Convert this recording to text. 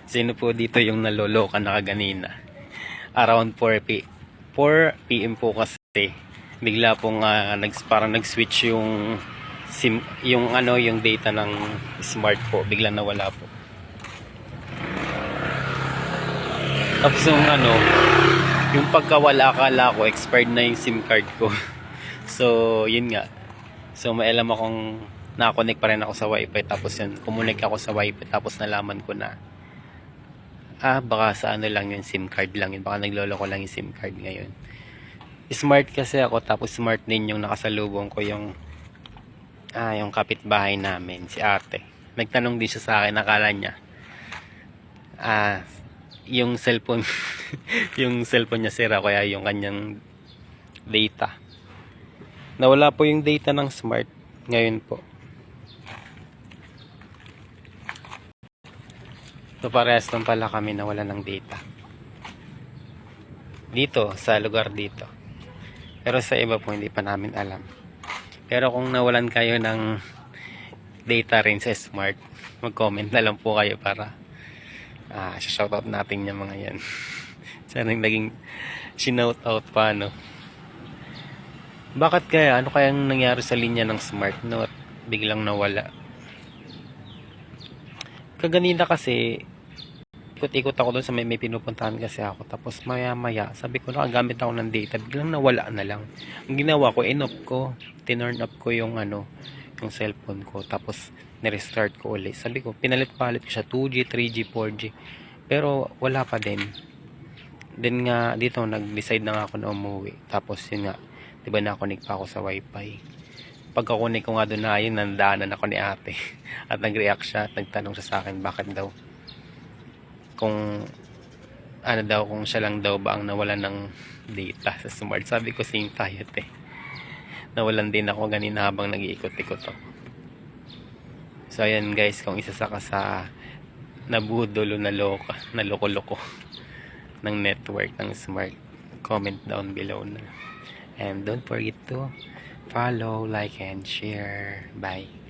Sino po dito yung naloloka na kaganina? Around 4 p.m. po kasi bigla pong parang nag-switch yung SIM, yung data ng smart po, bigla nawala po. Tapos yung pagkawala, akala ko expired na yung SIM card ko. So, yun nga. So, may alam akong nakakonect pa rin ako sa wifi. Tapos yun, kumunik ako sa wifi. Tapos nalaman ko na baka sa lang yung SIM card lang yun. Baka nagloloko lang yung SIM card ngayon. Smart kasi ako. Tapos smart din yung nakasalubong ko yung kapitbahay namin, si ate. Nagtanong din siya sa akin, nakala niya yung cellphone yung cellphone niya sira, kaya yung kanyang data nawala po yung data ng smart ngayon po. So parehas lang pala kami nawala ng data dito sa lugar dito, pero sa iba po hindi pa namin alam. Pero kung nawalan kayo ng data rin sa smart, mag-comment na lang po kayo para shoutout natin yung mga yan. Sana naging shoutout pa, no? Bakit kaya? Ano kayang nangyari sa linya ng smart, no? At biglang nawala. Kaganina kasi, ikot-ikot ako doon sa may pinupuntahan kasi ako. Tapos maya-maya, sabi ko nakagamit ako ng data, biglang nawala na lang. Ang ginawa ko, in-off ko, tinurn up ko yung yung cellphone ko. Tapos ni-restart ko ulit. Sabi ko, pinalit-palit ko siya 2G, 3G, 4G. Pero wala pa din. Then nga dito nag-decide na nga ako na umuwi. Tapos yun nga, 'di ba na-connect pa ako sa wifi. Pagka-connect ko nga doon na yun, nandaanan ako ni ate. At nag-react siya at nagtanong siya sa akin bakit daw. Kung kung siya lang daw ba ang nawalan ng data sa smart. Sabi ko same tayo te. Nawalan din ako ganina habang nag-iikot-ikot ako. So ayan guys, kung isa ka sa nabudol o naloko-loko ng network ng smart, comment down below na. And don't forget to follow, like, and share. Bye.